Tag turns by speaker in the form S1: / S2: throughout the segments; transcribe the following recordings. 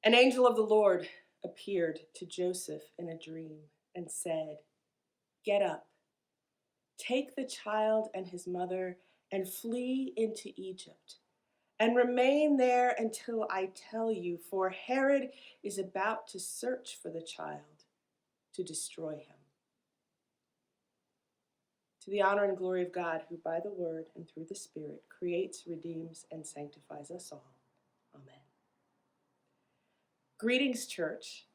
S1: An angel of the Lord appeared to Joseph in a dream and said, "Get up, take the child and his mother and flee into Egypt, and remain there until I tell you, for Herod is about to search for the child to destroy him." To the honor and glory of God, who by the word and through the Spirit creates, redeems, and sanctifies us all. Amen. Greetings, church,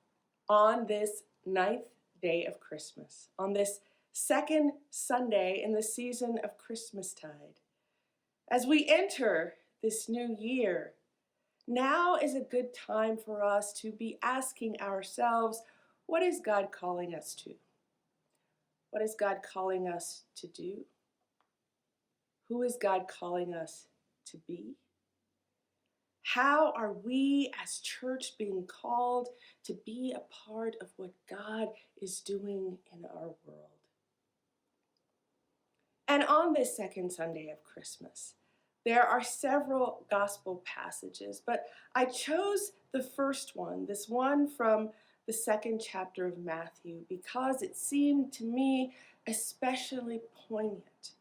S1: on this 9th day of Christmas, on this second Sunday in the season of Christmastide. As we enter this new year, now is a good time for us to be asking ourselves, what is God calling us to? What is God calling us to do? Who is God calling us to be? How are we as church being called to be a part of what God is doing in our world? And on this second Sunday of Christmas, there are several gospel passages, but I chose the first one, this one from the second chapter of Matthew, because it seemed to me especially poignant.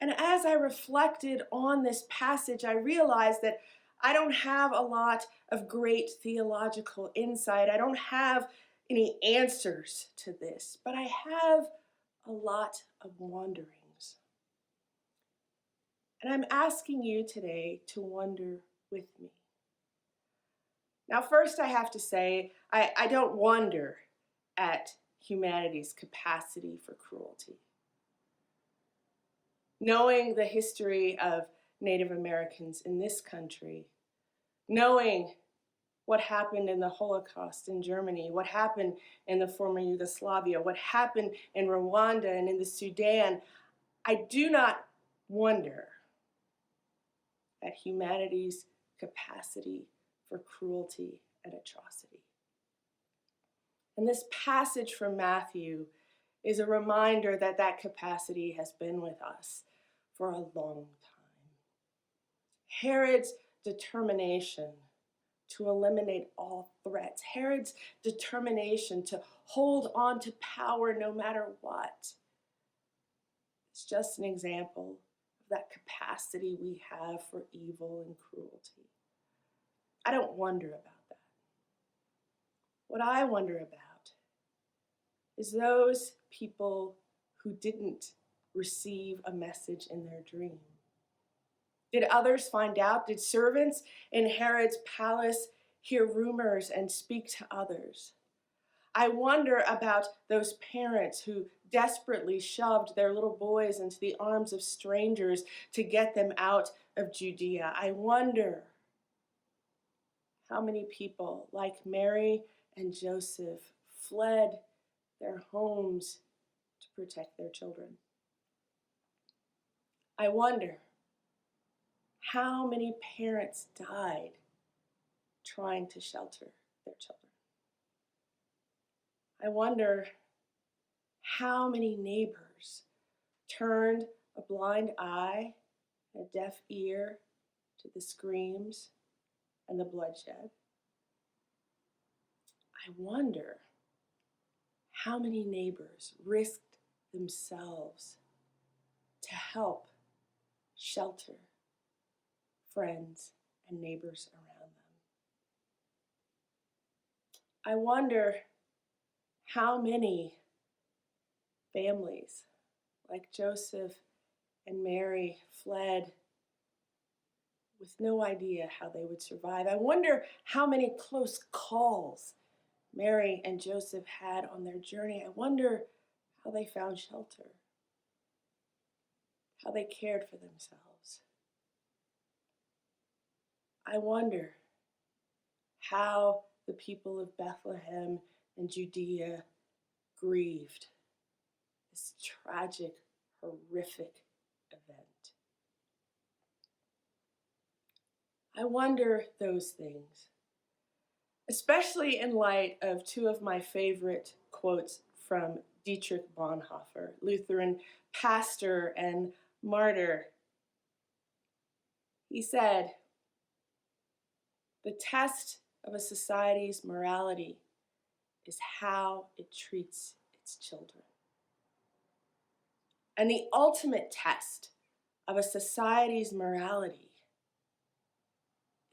S1: And as I reflected on this passage, I realized that I don't have a lot of great theological insight. I don't have any answers to this, but I have a lot of wanderings. And I'm asking you today to wonder with me. Now, first I have to say, I don't wonder at humanity's capacity for cruelty. Knowing the history of Native Americans in this country, knowing what happened in the Holocaust in Germany, what happened in the former Yugoslavia, what happened in Rwanda and in the Sudan, I do not wonder at humanity's capacity for cruelty and atrocity. And this passage from Matthew is a reminder that that capacity has been with us for a long time. Herod's determination to eliminate all threats, Herod's determination to hold on to power no matter what, it's just an example of that capacity we have for evil and cruelty. I don't wonder about that. What I wonder about is those people who didn't receive a message in their dream. Did others find out? Did servants in Herod's palace hear rumors and speak to others? I wonder about those parents who desperately shoved their little boys into the arms of strangers to get them out of Judea. I wonder how many people, like Mary and Joseph, fled their homes to protect their children. I wonder how many parents died trying to shelter their children. I wonder how many neighbors turned a blind eye, a deaf ear to the screams and the bloodshed. I wonder how many neighbors risked themselves to help shelter friends and neighbors around them. I wonder how many families like Joseph and Mary fled with no idea how they would survive. I wonder how many close calls Mary and Joseph had on their journey. I wonder how they found shelter, how they cared for themselves. I wonder how the people of Bethlehem and Judea grieved this tragic, horrific event. I wonder those things, especially in light of two of my favorite quotes from Dietrich Bonhoeffer, Lutheran pastor and martyr. He said, The test of a society's morality is how it treats its children. And the ultimate test of a society's morality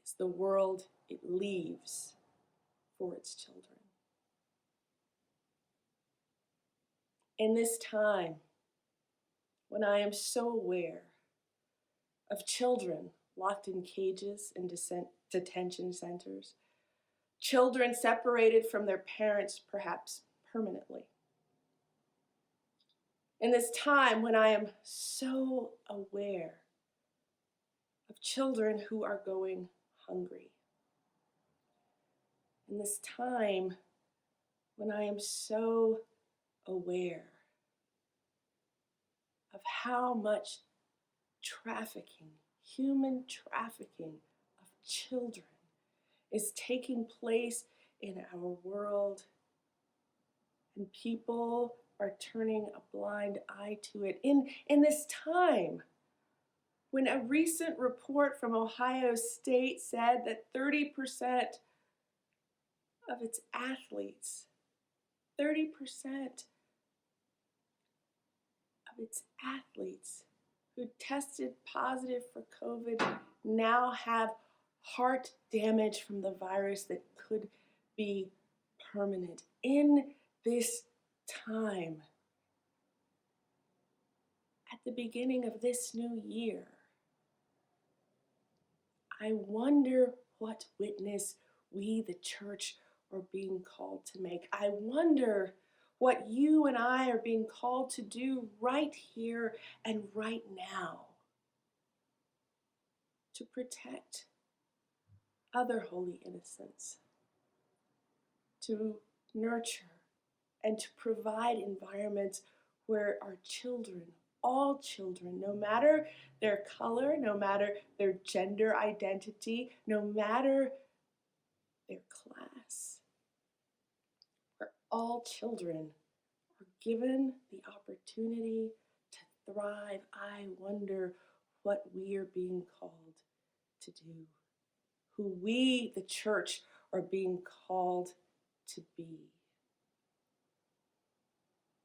S1: is the world it leaves for its children. In this time, when I am so aware of children locked in cages in detention centers, children separated from their parents perhaps permanently, in this time when I am so aware of children who are going hungry, in this time when I am so aware of how much trafficking, human trafficking of children is taking place in our world, and people are turning a blind eye to it. In this time, when a recent report from Ohio State said that 30% of its athletes, 30% of its athletes who tested positive for COVID now have heart damage from the virus that could be permanent. In this time, at the beginning of this new year, I wonder what witness we, the church, are being called to make. I wonder what you and I are being called to do right here and right now to protect other holy innocents, to nurture and to provide environments where our children, all children, no matter their color, no matter their gender identity, no matter their class, where all children are given the opportunity to thrive. I wonder what we are being called to do, who we, the church, are being called to be.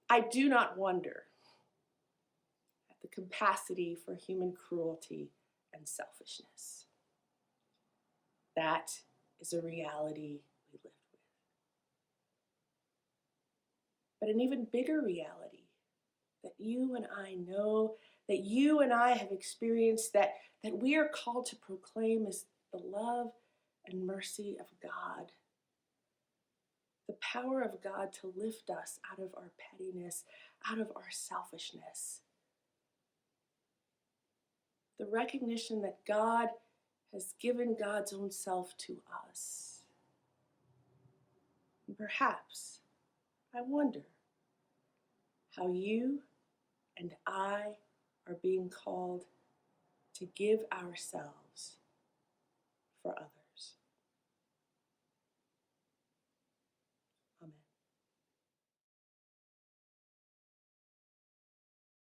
S1: I do not wonder at the capacity for human cruelty and selfishness. That is a reality we live with. But an even bigger reality that you and I know, that you and I have experienced, that we are called to proclaim is the love and mercy of God. The power of God to lift us out of our pettiness, out of our selfishness. The recognition that God has given God's own self to us. And perhaps, I wonder how you and I are being called to give ourselves for others.